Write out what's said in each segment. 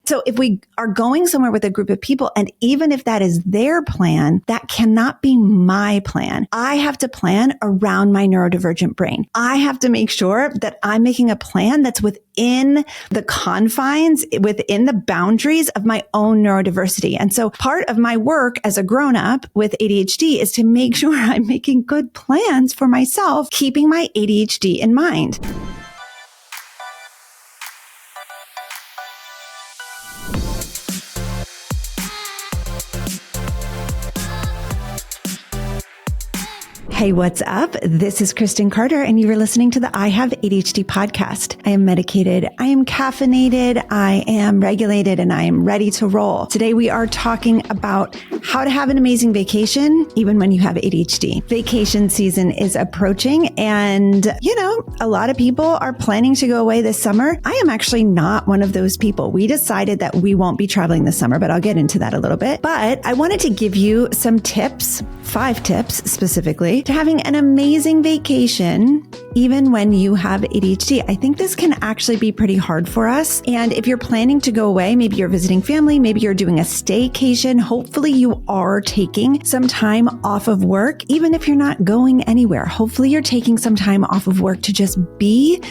So if we are going somewhere with a group of people, and even if that is their plan, that cannot be my plan. I have to plan around my neurodivergent brain. I have to make sure that I'm making a plan that's within the confines, within the boundaries of my own neurodiversity. And so part of my work as a grown-up with ADHD is to make sure I'm making good plans for myself, keeping my ADHD in mind. Hey, what's up? This is Kristen Carter, and you are listening to the I Have ADHD podcast. I am medicated, I am caffeinated, I am regulated, and I am ready to roll. Today, we are talking about how to have an amazing vacation, even when you have ADHD. Vacation season is approaching, and a lot of people are planning to go away this summer. I am actually not one of those people. We decided that we won't be traveling this summer, but I'll get into that a little bit. But I wanted to give you some tips, 5 tips specifically, to having an amazing vacation, even when you have ADHD. I think this can actually be pretty hard for us. And if you're planning to go away, maybe you're visiting family, maybe you're doing a staycation, hopefully you are taking some time off of work, even if you're not going anywhere. Hopefully you're taking some time off of work to just be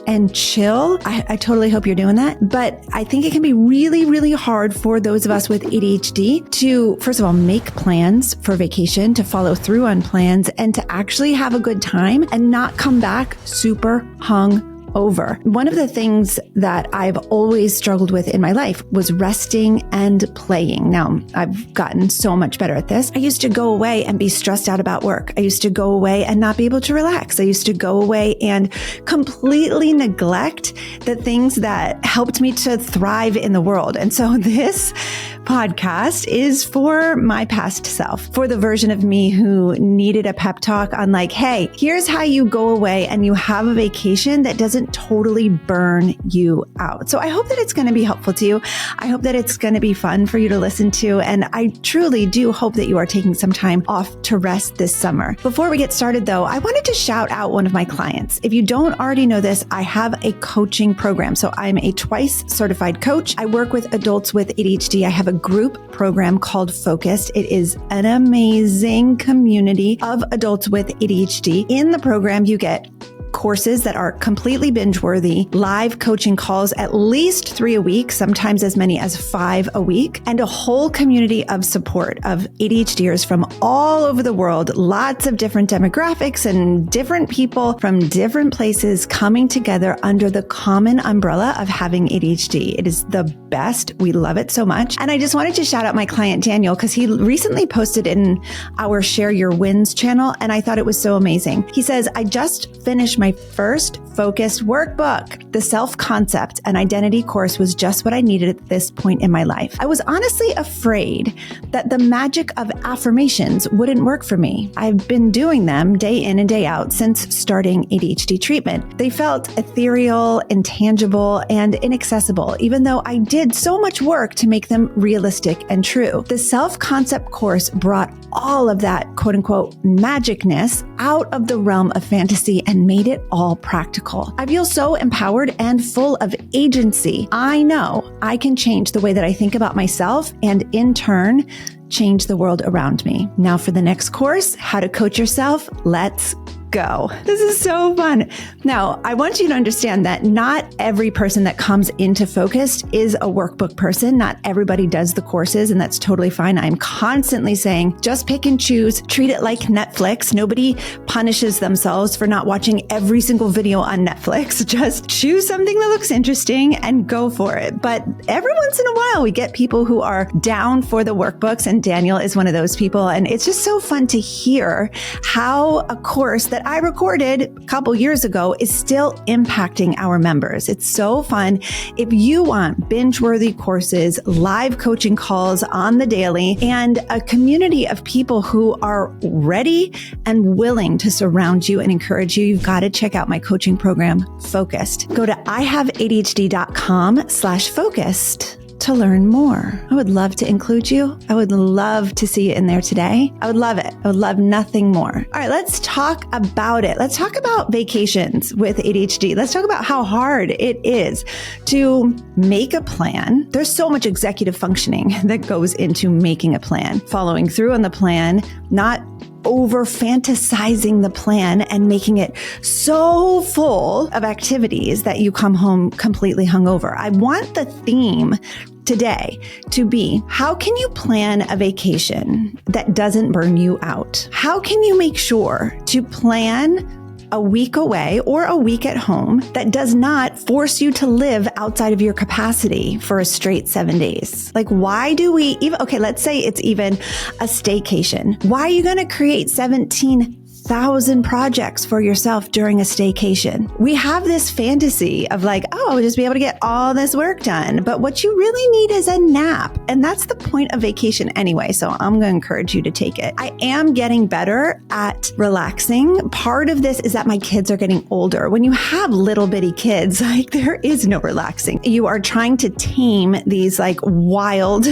and chill. I totally hope you're doing that. But I think it can be really, really hard for those of us with ADHD to, first of all, make plans for vacation, to follow through on plans, and to actually have a good time and not come back super hung over. One of the things that I've always struggled with in my life was resting and playing. Now, I've gotten so much better at this. I used to go away and be stressed out about work. I used to go away and not be able to relax. I used to go away and completely neglect the things that helped me to thrive in the world. And so this podcast is for my past self, for the version of me who needed a pep talk on like, hey, here's how you go away and you have a vacation that doesn't totally burn you out. So I hope that it's going to be helpful to you. I hope that it's going to be fun for you to listen to. And I truly do hope that you are taking some time off to rest this summer. Before we get started though, I wanted to shout out one of my clients. If you don't already know this, I have a coaching program. So I'm a twice certified coach. I work with adults with ADHD. I have a group program called Focused. It is an amazing community of adults with ADHD. In the program, you get courses that are completely binge-worthy, live coaching calls, at least 3 a week, sometimes as many as 5 a week, and a whole community of support of ADHDers from all over the world, lots of different demographics and different people from different places coming together under the common umbrella of having ADHD. It is the best. We love it so much. And I just wanted to shout out my client, Daniel, because he recently posted in our Share Your Wins channel, and I thought it was so amazing. He says, I just finished my first focused workbook. The self-concept and identity course was just what I needed at this point in my life. I was honestly afraid that the magic of affirmations wouldn't work for me. I've been doing them day in and day out since starting ADHD treatment. They felt ethereal, intangible, and inaccessible, even though I did so much work to make them realistic and true. The self-concept course brought all of that quote unquote magicness out of the realm of fantasy and made it all practical. I feel so empowered and full of agency. I know I can change the way that I think about myself and in turn, change the world around me. Now for the next course, how to coach yourself. Let's go. This is so fun. Now, I want you to understand that not every person that comes into Focused is a workbook person. Not everybody does the courses, and that's totally fine. I'm constantly saying, just pick and choose, treat it like Netflix. Nobody punishes themselves for not watching every single video on Netflix. Just choose something that looks interesting and go for it. But every once in a while, we get people who are down for the workbooks, and Daniel is one of those people. And it's just so fun to hear how a course that I recorded a couple years ago is still impacting our members. It's so fun. If you want binge-worthy courses, live coaching calls on the daily, and a community of people who are ready and willing to surround you and encourage you, you've got to check out my coaching program, Focused. Go to ihaveadhd.com/focused to learn more. I would love to include you. I would love to see you in there today. I would love it. I would love nothing more. All right, let's talk about it. Let's talk about vacations with ADHD. Let's talk about how hard it is to make a plan. There's so much executive functioning that goes into making a plan, following through on the plan, not over fantasizing the plan and making it so full of activities that you come home completely hungover. I want the theme today to be, how can you plan a vacation that doesn't burn you out? How can you make sure to plan a week away or a week at home that does not force you to live outside of your capacity for a straight 7 days? Like, why do we even, okay, let's say it's even a staycation. Why are you going to create 17,000 projects for yourself during a staycation? We have this fantasy of like, oh, I'll just be able to get all this work done. But what you really need is a nap. And that's the point of vacation anyway. So I'm going to encourage you to take it. I am getting better at relaxing. Part of this is that my kids are getting older. When you have little bitty kids, like there is no relaxing. You are trying to tame these like wild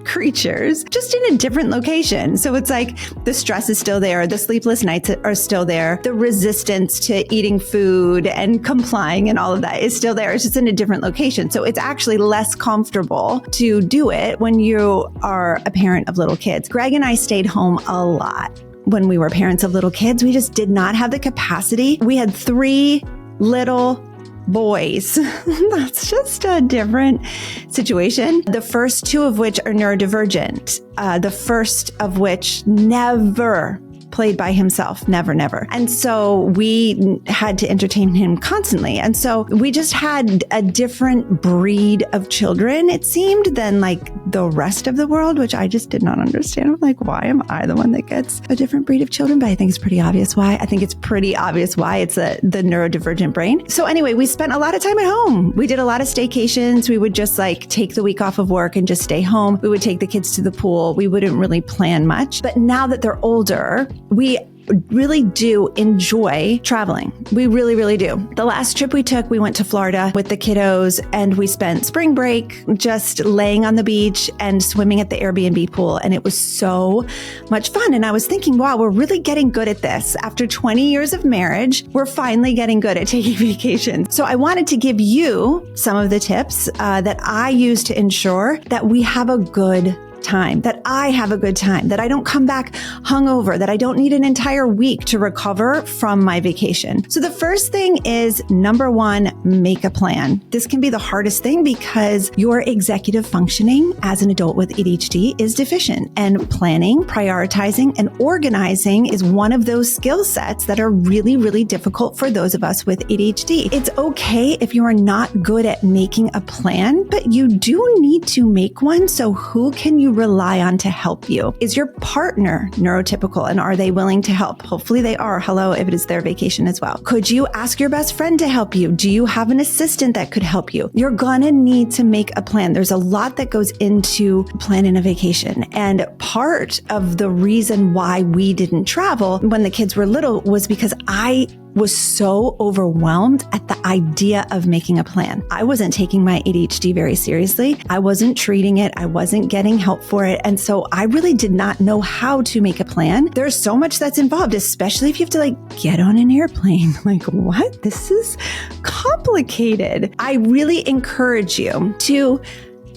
creatures just in a different location. So it's like the stress is still there. The sleepless nights are still there. The resistance to eating food and complying and all of that is still there. It's just in a different location. So it's actually less comfortable to do it when you are a parent of little kids. Greg and I stayed home a lot when we were parents of little kids. We just did not have the capacity. We had 3 little boys. That's just a different situation. The first 2 of which are neurodivergent. The first of which never played by himself. Never. And so we had to entertain him constantly. And so we just had a different breed of children, it seemed, than like the rest of the world, which I just did not understand. I'm like, why am I the one that gets a different breed of children? But I think it's pretty obvious why. I think it's pretty obvious why. It's the neurodivergent brain. So anyway, we spent a lot of time at home. We did a lot of staycations. We would just like take the week off of work and just stay home. We would take the kids to the pool. We wouldn't really plan much. But now that they're older, we really do enjoy traveling. We really, really do. The last trip we took, we went to Florida with the kiddos and we spent spring break just laying on the beach and swimming at the Airbnb pool. And it was so much fun. And I was thinking, wow, we're really getting good at this. After 20 years of marriage, we're finally getting good at taking vacations. So I wanted to give you some of the tips that I use to ensure that we have a good time, that I have a good time, that I don't come back hungover, that I don't need an entire week to recover from my vacation. So the first thing is, number 1, make a plan. This can be the hardest thing because your executive functioning as an adult with ADHD is deficient, and planning, prioritizing, and organizing is one of those skill sets that are really, really difficult for those of us with ADHD. It's okay if you are not good at making a plan, but you do need to make one. So who can you rely on to help you? Is your partner neurotypical, and are they willing to help? Hopefully they are. Hello, if it is their vacation as well. Could you ask your best friend to help you? Do you have an assistant that could help you? You're gonna need to make a plan. There's a lot that goes into planning a vacation. And part of the reason why we didn't travel when the kids were little was because I was so overwhelmed at the idea of making a plan. I wasn't taking my ADHD very seriously. I wasn't treating it. I wasn't getting help for it. And so I really did not know how to make a plan. There's so much that's involved, especially if you have to like get on an airplane. Like, what? This is complicated. I really encourage you to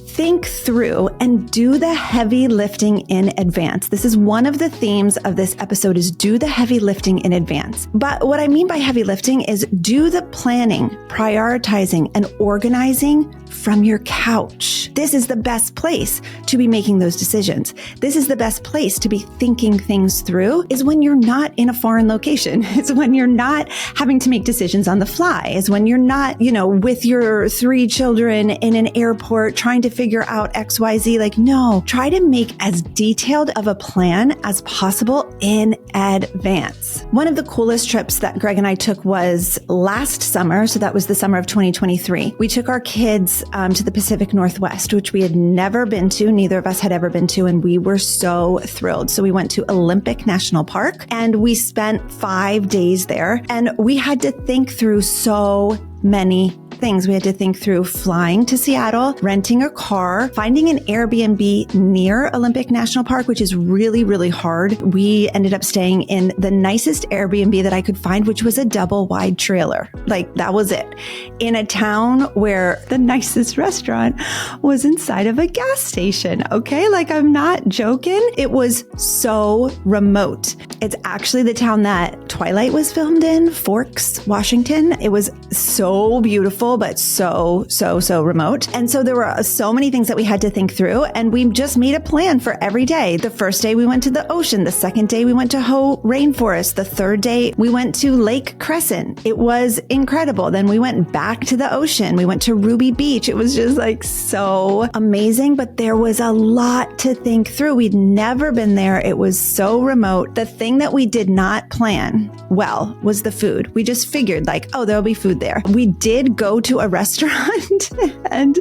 think through and do the heavy lifting in advance. This is one of the themes of this episode, is do the heavy lifting in advance. But what I mean by heavy lifting is do the planning, prioritizing, and organizing from your couch. This is the best place to be making those decisions. This is the best place to be thinking things through, is when you're not in a foreign location. It's when you're not having to make decisions on the fly. Is when you're not, with your 3 children in an airport trying to figure out XYZ. Like, no, try to make as detailed of a plan as possible in advance. One of the coolest trips that Greg and I took was last summer. So that was the summer of 2023. We took our kids to the Pacific Northwest, which we had never been to. Neither of us had ever been to, and we were so thrilled. So we went to Olympic National Park and we spent 5 days there, and we had to think through so many things. We had to think through flying to Seattle, renting a car, finding an Airbnb near Olympic National Park, which is really, really hard. We ended up staying in the nicest Airbnb that I could find, which was a double wide trailer. Like that was it. In a town where the nicest restaurant was inside of a gas station. Okay. Like I'm not joking. It was so remote. It's actually the town that Twilight was filmed in, Forks, Washington. It was so beautiful, but so remote. And so there were so many things that we had to think through, and we just made a plan for every day. The first day we went to the ocean. The second day we went to Hoh Rainforest. The third day we went to Lake Crescent. It was incredible. Then we went back to the ocean. We went to Ruby Beach. It was just like so amazing, but there was a lot to think through. We'd never been there. It was so remote. The thing that we did not plan well was the food. We just figured like, oh, there'll be food there. We did go to a restaurant and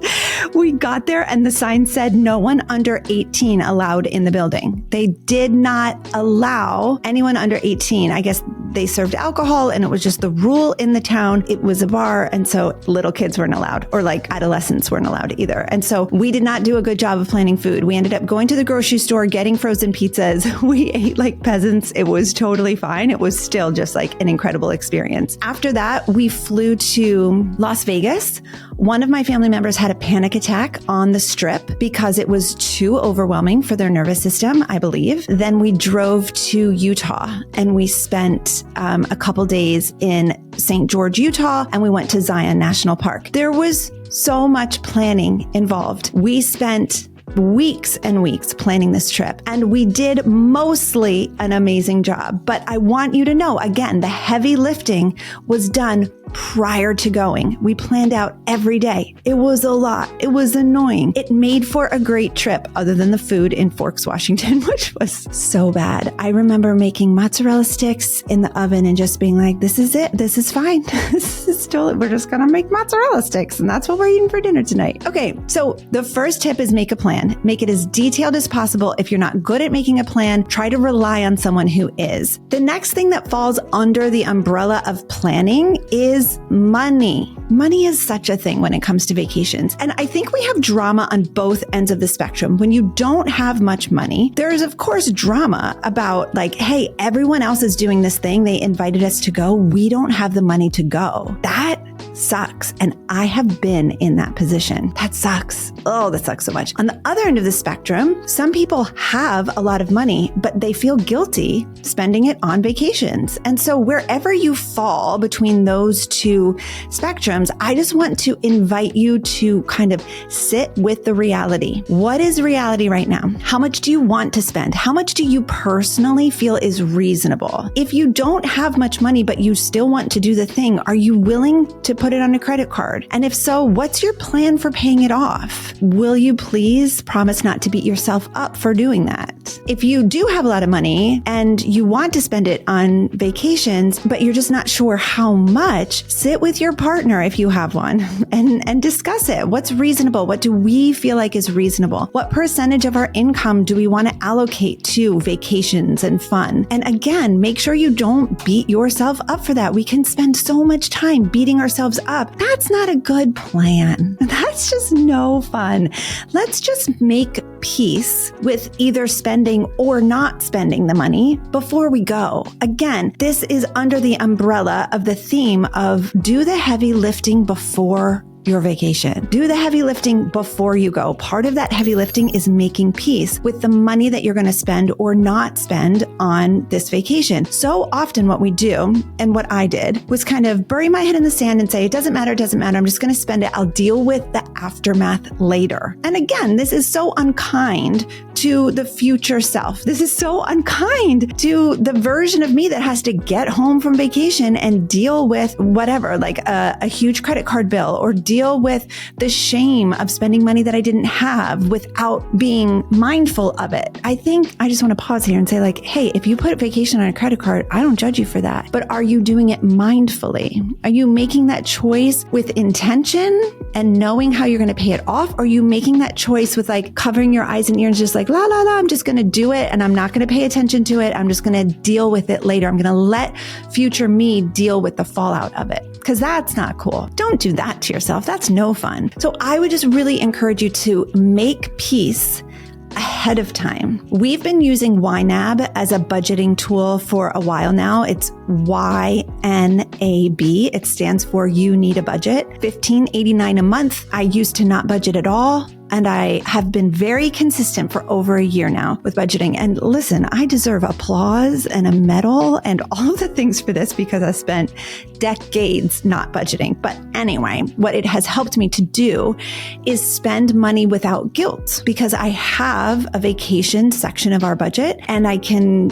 we got there and the sign said no one under 18 allowed in the building. They did not allow anyone under 18. I guess they served alcohol and it was just the rule in the town. It was a bar. And so little kids weren't allowed, or like adolescents weren't allowed either. And so we did not do a good job of planning food. We ended up going to the grocery store, getting frozen pizzas. We ate like peasants. It was totally fine. It was still just like an incredible experience. After that, we flew to Las Vegas. One of my family members had a panic attack on the Strip because it was too overwhelming for their nervous system, I believe. Then we drove to Utah and we spent a couple days in St. George, Utah, and we went to Zion National Park. There was so much planning involved. We spent weeks and weeks planning this trip, and we did mostly an amazing job. But I want you to know, again, the heavy lifting was done prior to going. We planned out every day. It was a lot. It was annoying. It made for a great trip other than the food in Forks, Washington, which was so bad. I remember making mozzarella sticks in the oven and just being like, this is it. This is fine. This is still, we're just going to make mozzarella sticks and that's what we're eating for dinner tonight. Okay. So the first tip is make a plan. Make it as detailed as possible. If you're not good at making a plan, try to rely on someone who is. The next thing that falls under the umbrella of planning is money. Money is such a thing when it comes to vacations. And I think we have drama on both ends of the spectrum. When you don't have much money, there is of course drama about like, hey, everyone else is doing this thing. They invited us to go. We don't have the money to go. That sucks. And I have been in that position. That sucks. Oh, that sucks so much. On the other end of the spectrum, some people have a lot of money, but they feel guilty spending it on vacations. And so wherever you fall between those two spectrums, I just want to invite you to kind of sit with the reality. What is reality right now? How much do you want to spend? How much do you personally feel is reasonable? If you don't have much money, but you still want to do the thing, are you willing to put it on a credit card? And if so, what's your plan for paying it off? Will you please promise not to beat yourself up for doing that? If you do have a lot of money and you want to spend it on vacations, but you're just not sure how much, sit with your partner if you have one and discuss it. What's reasonable? What do we feel like is reasonable? What percentage of our income do we want to allocate to vacations and fun? And again, make sure you don't beat yourself up for that. We can spend so much time beating ourselves up. That's not a good plan. That's just no fun. Let's just make peace with either spending or not spending the money before we go. Again, this is under the umbrella of the theme of do the heavy lifting before your vacation. Do the heavy lifting before you go. Part of that heavy lifting is making peace with the money that you're going to spend or not spend on this vacation. So often what we do, and what I did, was kind of bury my head in the sand and say, it doesn't matter. I'm just going to spend it. I'll deal with the aftermath later. And again, this is so unkind to the future self. This is so unkind to the version of me that has to get home from vacation and deal with whatever, like a huge credit card bill, or deal with the shame of spending money that I didn't have without being mindful of it. I think I just want to pause here and say like, hey, if you put vacation on a credit card, I don't judge you for that. But are you doing it mindfully? Are you making that choice with intention and knowing how you're going to pay it off? Or are you making that choice with like covering your eyes and ears, just like, la, la, la, I'm just going to do it and I'm not going to pay attention to it. I'm just going to deal with it later. I'm going to let future me deal with the fallout of it. because that's not cool. Don't do that to yourself. That's no fun. So I would just really encourage you to make peace ahead of time. We've been using YNAB as a budgeting tool for a while now. It's YNAB. It stands for You Need a Budget. $15.89 a month. I used to not budget at all. And I have been very consistent for over a year now with budgeting. And listen, I deserve applause and a medal and all of the things for this because I spent decades not budgeting. But anyway, what it has helped me to do is spend money without guilt because I have a vacation section of our budget and I can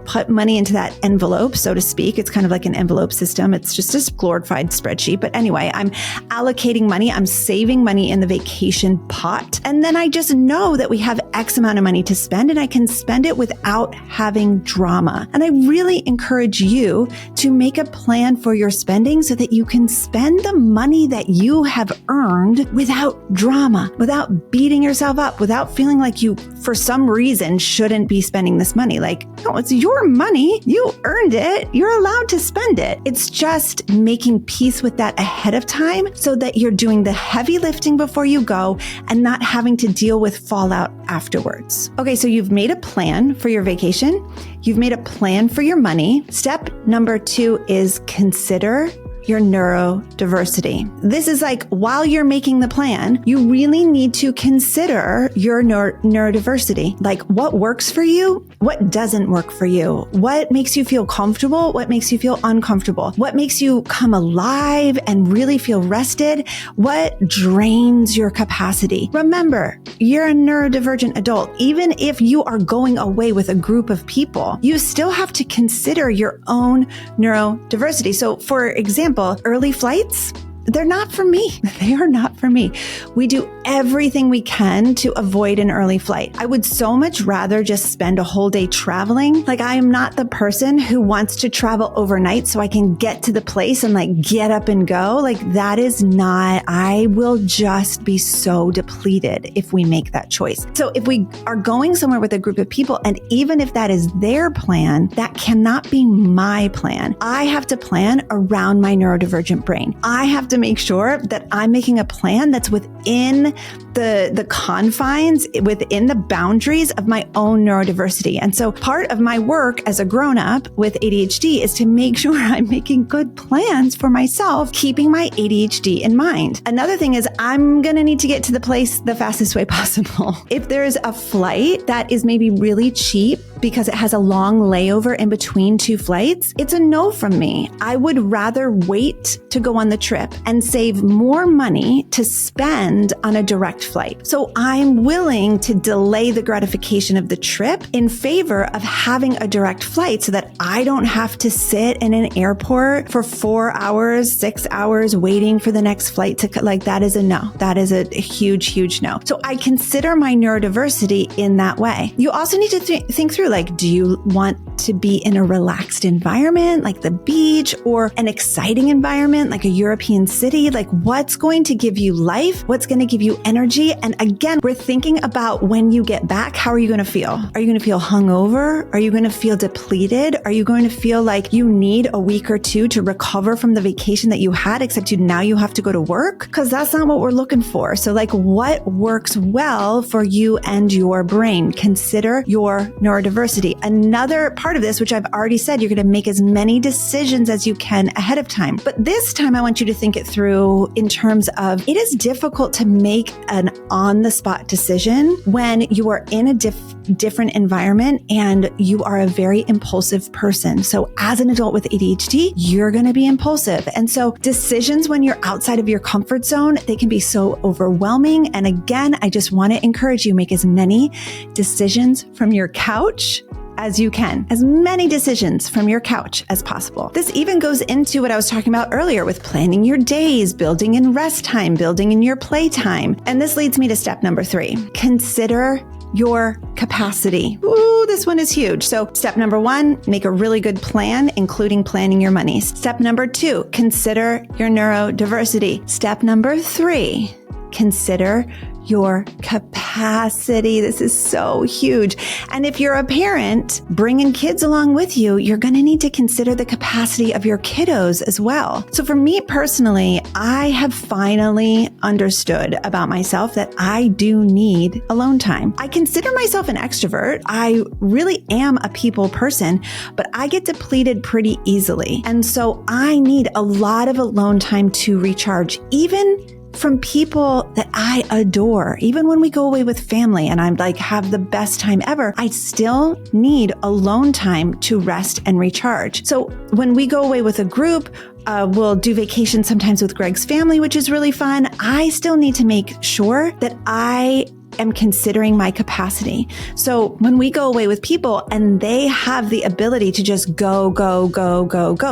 put money into that envelope, so to speak. It's kind of like an envelope system. It's just a glorified spreadsheet. But anyway, I'm allocating money. I'm saving money in the vacation pot. And then I just know that we have X amount of money to spend and I can spend it without having drama. And I really encourage you to make a plan for your spending so that you can spend the money that you have earned without drama, without beating yourself up, without feeling like you, for some reason, shouldn't be spending this money. Like, no, it's your money. You earned it. You're allowed to spend it. It's just making peace with that ahead of time so that you're doing the heavy lifting before you go and not having to deal with fallout afterwards. Okay, so you've made a plan for your vacation. You've made a plan for your money. Step number 2 is consider your neurodiversity. This is like while you're making the plan, you really need to consider your neurodiversity. Like what works for you, what doesn't work for you, what makes you feel comfortable, what makes you feel uncomfortable, what makes you come alive and really feel rested, what drains your capacity. Remember, you're a neurodivergent adult. Even if you are going away with a group of people, you still have to consider your own neurodiversity. So for example, early flights, they're not for me. They are not for me. We do everything we can to avoid an early flight. I would so much rather just spend a whole day traveling. Like I am not the person who wants to travel overnight so I can get to the place and like get up and go. Like that is not, I will just be so depleted if we make that choice. So if we are going somewhere with a group of people, and even if that is their plan, that cannot be my plan. I have to plan around my neurodivergent brain. I have to make sure that I'm making a plan that's within the confines, within the boundaries of my own neurodiversity. And so part of my work as a grown-up with ADHD is to make sure I'm making good plans for myself, keeping my ADHD in mind. Another thing is I'm going to need to get to the place the fastest way possible. If there's a flight that is maybe really cheap because it has a long layover in between 2 flights, it's a no from me. I would rather wait to go on the trip and save more money to spend on a direct flight. So I'm willing to delay the gratification of the trip in favor of having a direct flight so that I don't have to sit in an airport for 4 hours, 6 hours waiting for the next flight to like, that is a no. That is a huge, huge no. So I consider my neurodiversity in that way. You also need to think through, like, do you want to be in a relaxed environment like the beach or an exciting environment like a European city? Like what's going to give you life? What's going to give you energy? And again, we're thinking about when you get back, how are you going to feel? Are you going to feel hungover? Are you going to feel depleted? Are you going to feel like you need a week or 2 to recover from the vacation that you had, except now you have to go to work? Because that's not what we're looking for. So like what works well for you and your brain? Consider your neurodiversity. Another part of this, which I've already said, you're going to make as many decisions as you can ahead of time. But this time I want you to think it through in terms of it is difficult to make an on-the-spot decision when you are in a different environment and you are a very impulsive person. So as an adult with ADHD, you're going to be impulsive. And so decisions when you're outside of your comfort zone, they can be so overwhelming. And again, I just want to encourage you, make as many decisions from your couch as you can, as many decisions from your couch as possible. This even goes into what I was talking about earlier with planning your days, building in rest time, building in your playtime. And this leads me to step number 3. Consider your capacity. Ooh, this one is huge. So step number 1, make a really good plan, including planning your money. Step number 2, consider your neurodiversity. Step number 3, consider your capacity. This is so huge. And if you're a parent bringing kids along with you, you're going to need to consider the capacity of your kiddos as well. So for me personally, I have finally understood about myself that I do need alone time. I consider myself an extrovert. I really am a people person, but I get depleted pretty easily. And so I need a lot of alone time to recharge, even from people that I adore. Even when we go away with family and I'm like, have the best time ever, I still need alone time to rest and recharge. So when we go away with a group, we'll do vacation sometimes with Greg's family, which is really fun. I still need to make sure that I am considering my capacity. So when we go away with people and they have the ability to just go,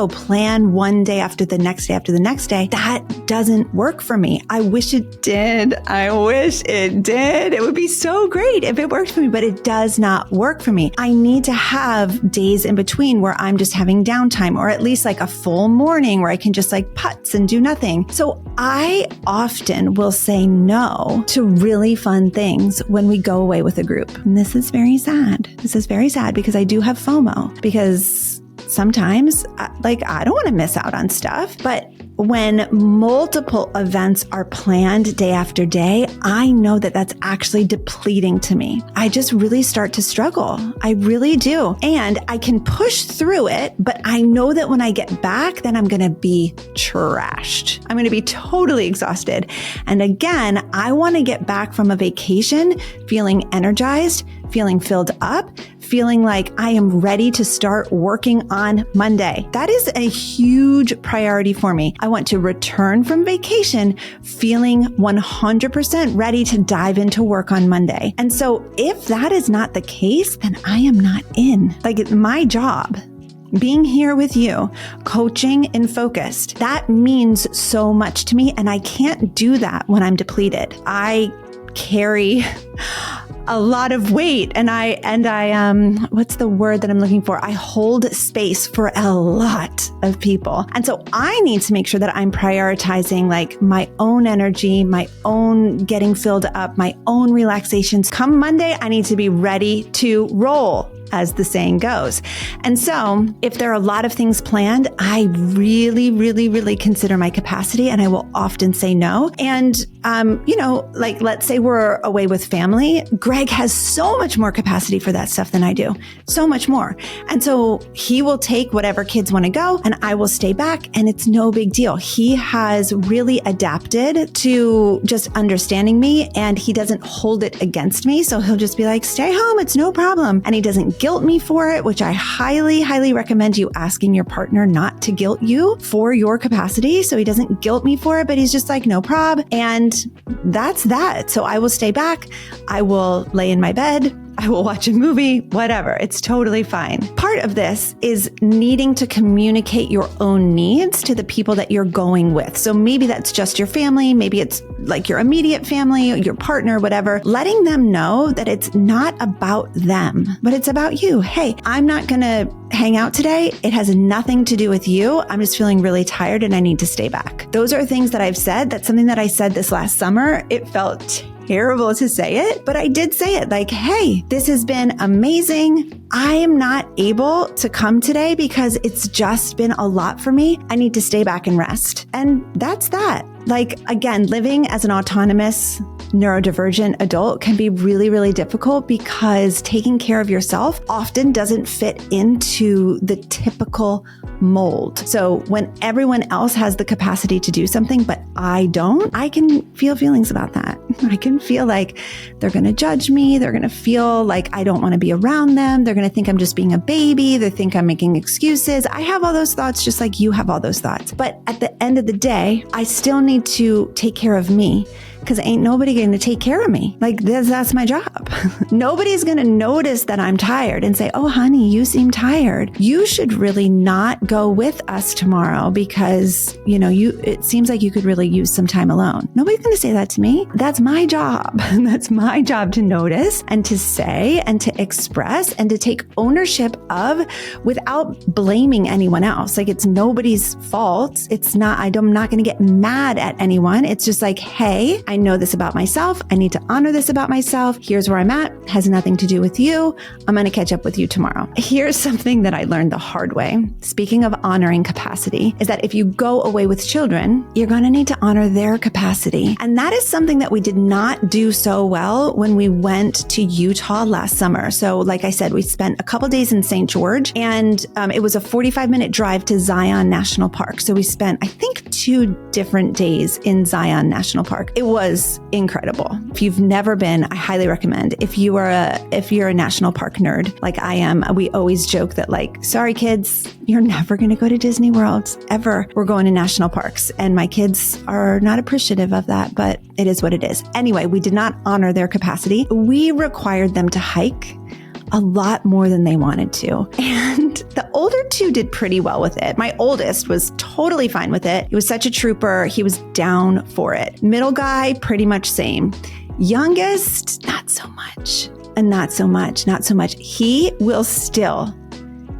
plan one day after the next day after the next day, that doesn't work for me. I wish it did. It would be so great if it worked for me, but it does not work for me. I need to have days in between where I'm just having downtime, or at least like a full morning where I can just like putz and do nothing. So I often will say no to really fun things when we go away with a group. And this is very sad. Because I do have FOMO, because sometimes I don't want to miss out on stuff, but when multiple events are planned day after day, I know that that's actually depleting to me. I just really start to struggle. I really do. And I can push through it, but I know that when I get back, then I'm going to be trashed. I'm going to be totally exhausted. And again, I want to get back from a vacation feeling energized, feeling filled up, feeling like I am ready to start working on Monday. That is a huge priority for me. I want to return from vacation feeling 100% ready to dive into work on Monday. And so if that is not the case, then I am not in. Like my job, being here with you, coaching and focused, that means so much to me. And I can't do that when I'm depleted. I carry a lot of weight and I what's the word that I'm looking for? I hold space for a lot of people. And so I need to make sure that I'm prioritizing like my own energy, my own getting filled up, my own relaxations. Come Monday, I need to be ready to roll, as the saying goes. And so if there are a lot of things planned, I really consider my capacity, and I will often say no. And, like let's say we're away with family, Greg has so much more capacity for that stuff than I do, so much more. And so he will take whatever kids want to go and I will stay back, and it's no big deal. He has really adapted to just understanding me, and he doesn't hold it against me. So he'll just be like, stay home. It's no problem. And he doesn't guilt me for it, which I highly recommend you asking your partner not to guilt you for your capacity. So he doesn't guilt me for it, but he's just like, no prob. And that's that. So I will stay back. I will lay in my bed. I will watch a movie, whatever. It's totally fine. Part of this is needing to communicate your own needs to the people that you're going with. So maybe that's just your family. Maybe it's like your immediate family, your partner, whatever. Letting them know that it's not about them, but it's about you. Hey, I'm not going to hang out today. It has nothing to do with you. I'm just feeling really tired and I need to stay back. Those are things that I've said. That's something that I said this last summer. It felt terrible to say it, but I did say it like, hey, this has been amazing. I am not able to come today because it's just been a lot for me. I need to stay back and rest. And that's that. Like, again, living as an autonomous neurodivergent adult can be really difficult because taking care of yourself often doesn't fit into the typical mold. So when everyone else has the capacity to do something, but I don't, I can feel feelings about that. I can feel like they're going to judge me. They're going to feel like I don't want to be around them. They're going to think I'm just being a baby. They think I'm making excuses. I have all those thoughts just like you have all those thoughts. But at the end of the day, I still need to take care of me, because ain't nobody going to take care of me. Like that's my job. Nobody's going to notice that I'm tired and say, oh, honey, you seem tired. You should really not go with us tomorrow because, it seems like you could really use some time alone. Nobody's going to say that to me. That's my job. That's my job to notice and to say and to express and to take ownership of without blaming anyone else. Like, it's nobody's fault. I'm not going to get mad at anyone. It's just like, hey, I know this about myself. I need to honor this about myself. Here's where I'm at. Has nothing to do with you. I'm going to catch up with you tomorrow. Here's something that I learned the hard way. Speaking of honoring capacity, is that if you go away with children, you're going to need to honor their capacity. And that is something that we did not do so well when we went to Utah last summer. So like I said, we spent a couple days in St. George, and it was a 45-minute drive to Zion National Park. So we spent, I think, 2 different days in Zion National Park. It was incredible. If you've never been, I highly recommend. If you're a national park nerd like I am, we always joke that, like, sorry kids, you're never going to go to Disney World ever. We're going to national parks, and my kids are not appreciative of that, but it is what it is. Anyway, we did not honor their capacity. We required them to hike a lot more than they wanted to. And the older 2 did pretty well with it. My oldest was totally fine with it. He was such a trooper. He was down for it. Middle guy, pretty much same. Youngest, not so much. And not so much. He will still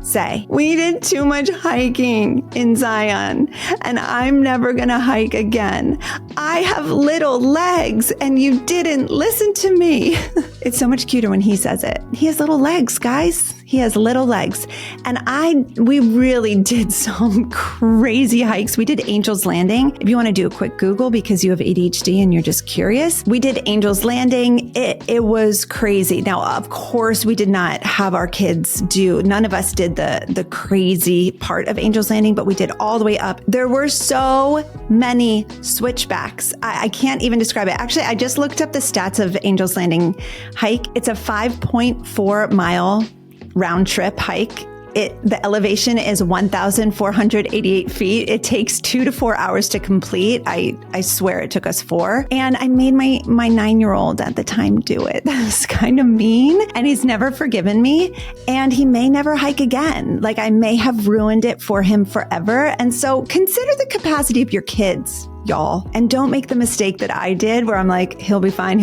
say, we did too much hiking in Zion and I'm never going to hike again. I have little legs and you didn't listen to me. It's so much cuter when he says it. He has little legs, guys. He has little legs. And we really did some crazy hikes. We did Angel's Landing. If you want to do a quick Google because you have ADHD and you're just curious, we did Angel's Landing. It was crazy. Now, of course, we did not have our kids none of us did the crazy part of Angel's Landing, but we did all the way up. There were so many switchbacks. I can't even describe it. Actually, I just looked up the stats of Angel's Landing hike. It's a 5.4 mile round trip hike. The elevation is 1,488 feet. It takes 2 to 4 hours to complete. I swear it took us 4. And I made my 9-year-old at the time do it. That's kind of mean. And he's never forgiven me. And he may never hike again. Like, I may have ruined it for him forever. And so consider the capacity of your kids, y'all. And don't make the mistake that I did where I'm like, he'll be fine.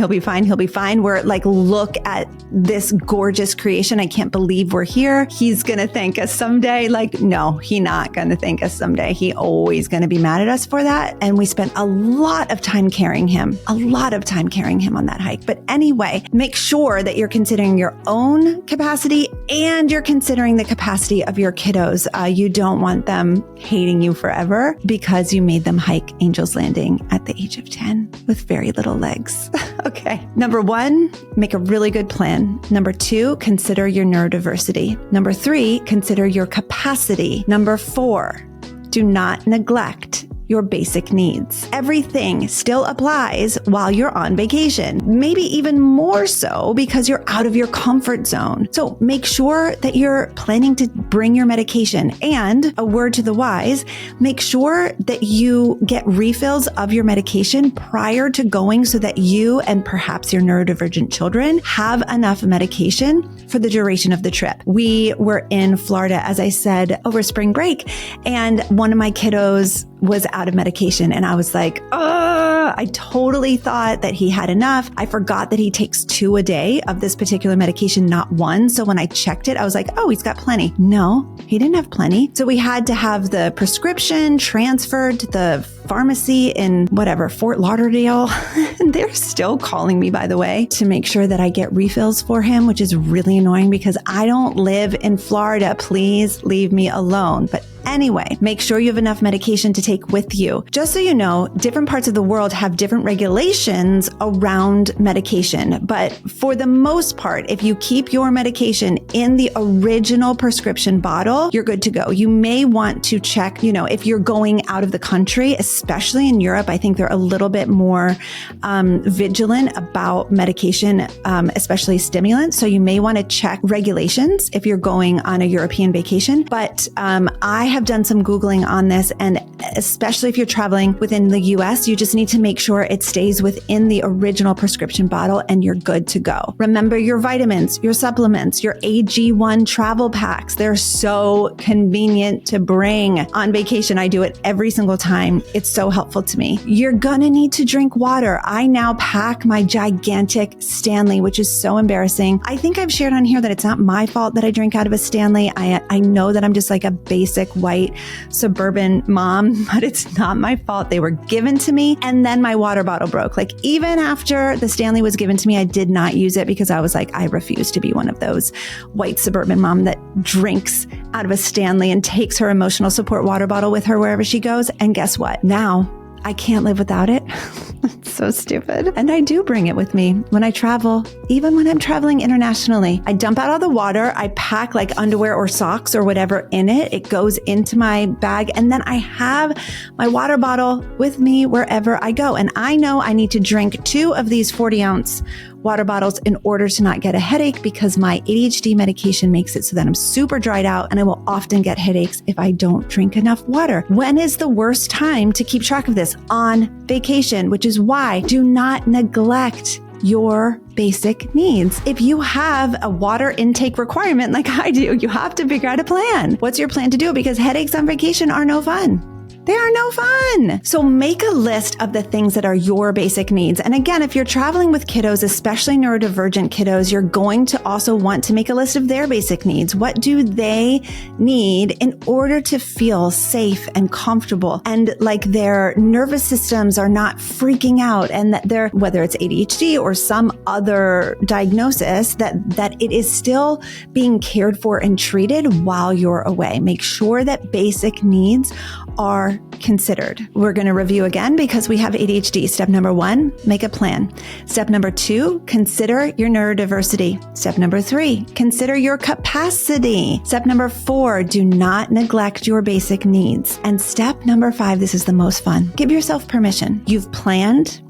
Where, like, look at this gorgeous creation. I can't believe we're here. He's going to thank us someday. Like, no, he's not going to thank us someday. He always going to be mad at us for that. And we spent a lot of time carrying him on that hike. But anyway, make sure that you're considering your own capacity and you're considering the capacity of your kiddos. You don't want them hating you forever because you made them hike Angel's Landing at the age of 10 with very little legs. Okay. Number 1, make a really good plan. Number 2, consider your neurodiversity. Number 3, consider your capacity. Number 4, do not neglect your basic needs. Everything still applies while you're on vacation, maybe even more so because you're out of your comfort zone. So make sure that you're planning to bring your medication. And a word to the wise, make sure that you get refills of your medication prior to going so that you and perhaps your neurodivergent children have enough medication for the duration of the trip. We were in Florida, as I said, over spring break, and one of my kiddos was out of medication. And I was like, I totally thought that he had enough. I forgot that he takes 2 a day of this particular medication, not 1. So when I checked it, I was like, oh, he's got plenty. No, he didn't have plenty. So we had to have the prescription transferred to the pharmacy in Fort Lauderdale. And they're still calling me, by the way, to make sure that I get refills for him, which is really annoying because I don't live in Florida. Please leave me alone. But anyway, make sure you have enough medication to take with you. Just so you know, different parts of the world have different regulations around medication. But for the most part, if you keep your medication in the original prescription bottle, you're good to go. You may want to check, if you're going out of the country, especially in Europe. I think they're a little bit more vigilant about medication, especially stimulants. So you may want to check regulations if you're going on a European vacation. But I have done some Googling on this, and especially if you're traveling within the US, you just need to make sure it stays within the original prescription bottle and you're good to go. Remember your vitamins, your supplements, your AG1 travel packs. They're so convenient to bring on vacation. I do it every single time. It's so helpful to me. You're gonna need to drink water. I now pack my gigantic Stanley, which is so embarrassing. I think I've shared on here that it's not my fault that I drink out of a Stanley. I know that I'm just like a basic white suburban mom, but it's not my fault. They were given to me. And then my water bottle broke. Like even after the Stanley was given to me, I did not use it because I was like, I refuse to be one of those white suburban mom that drinks out of a Stanley and takes her emotional support water bottle with her wherever she goes. And guess what? Now I can't live without it. It's so stupid. And I do bring it with me when I travel, even when I'm traveling internationally. I dump out all the water. I pack like underwear or socks or whatever in it. It goes into my bag. And then I have my water bottle with me wherever I go. And I know I need to drink 2 of these 40-ounce water bottles in order to not get a headache because my ADHD medication makes it so that I'm super dried out and I will often get headaches if I don't drink enough water. When is the worst time to keep track of this? On vacation, which is why do not neglect your basic needs. If you have a water intake requirement like I do, you have to figure out a plan. What's your plan to do? Because headaches on vacation are no fun. They are no fun. So make a list of the things that are your basic needs. And again, if you're traveling with kiddos, especially neurodivergent kiddos, you're going to also want to make a list of their basic needs. What do they need in order to feel safe and comfortable and like their nervous systems are not freaking out and that they're, whether it's ADHD or some other diagnosis, that it is still being cared for and treated while you're away. Make sure that basic needs are considered. We're going to review again because we have ADHD. Step number 1, make a plan. Step number 2, consider your neurodiversity. Step number 3, consider your capacity. Step number 4, do not neglect your basic needs. And step number 5, this is the most fun. Give yourself permission. You've planned.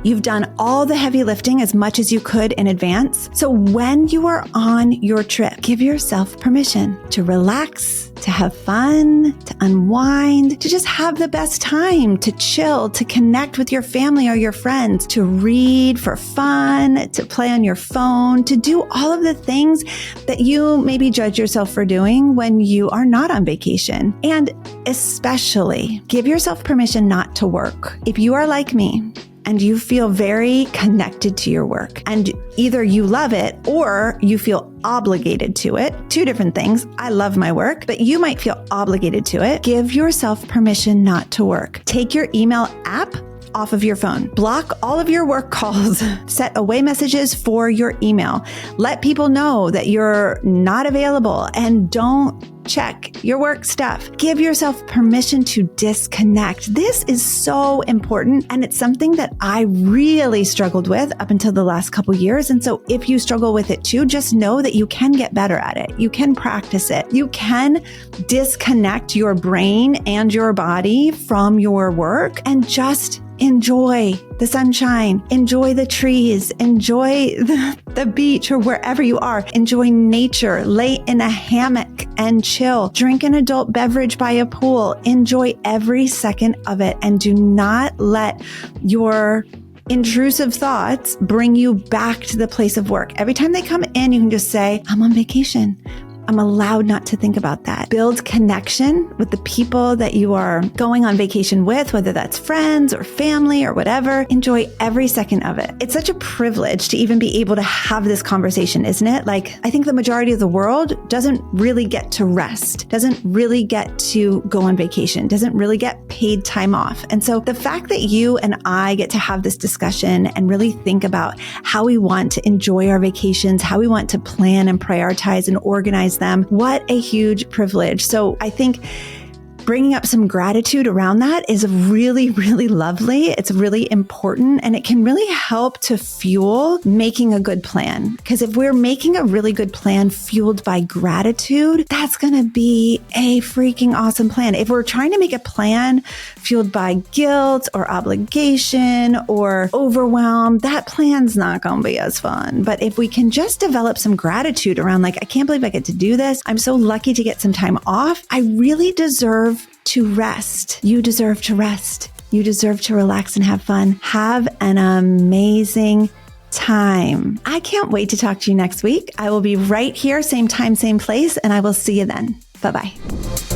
You've done all the heavy lifting as much as you could in advance. So when you are on your trip, give yourself permission to relax, to have fun, to unwind, to just have the best time, to chill, to connect with your family or your friends, to read for fun, to play on your phone, to do all of the things that you maybe judge yourself for doing when you are not on vacation. And especially give yourself permission not to work. If you are like me, and you feel very connected to your work and either you love it or you feel obligated to it. 2 different things. I love my work, but you might feel obligated to it. Give yourself permission not to work. Take your email app off of your phone. Block all of your work calls. Set away messages for your email. Let people know that you're not available and don't check your work stuff. Give yourself permission to disconnect. This is so important. And it's something that I really struggled with up until the last couple years. And so if you struggle with it too, just know that you can get better at it. You can practice it. You can disconnect your brain and your body from your work and just enjoy the sunshine, enjoy the trees, enjoy the beach or wherever you are, enjoy nature, lay in a hammock and chill, drink an adult beverage by a pool, enjoy every second of it, and do not let your intrusive thoughts bring you back to the place of work. Every time they come in, you can just say, I'm on vacation. I'm allowed not to think about that. Build connection with the people that you are going on vacation with, whether that's friends or family or whatever. Enjoy every second of it. It's such a privilege to even be able to have this conversation, isn't it? Like, I think the majority of the world doesn't really get to rest, doesn't really get to go on vacation, doesn't really get paid time off. And so the fact that you and I get to have this discussion and really think about how we want to enjoy our vacations, how we want to plan and prioritize and organize them. What a huge privilege. So I think bringing up some gratitude around that is really, really lovely. It's really important and it can really help to fuel making a good plan. Because if we're making a really good plan fueled by gratitude, that's going to be a freaking awesome plan. If we're trying to make a plan fueled by guilt or obligation or overwhelm, that plan's not going to be as fun. But if we can just develop some gratitude around like, I can't believe I get to do this. I'm so lucky to get some time off. I really deserve to rest. You deserve to rest. You deserve to relax and have fun. Have an amazing time. I can't wait to talk to you next week. I will be right here, same time, same place, and I will see you then. Bye-bye.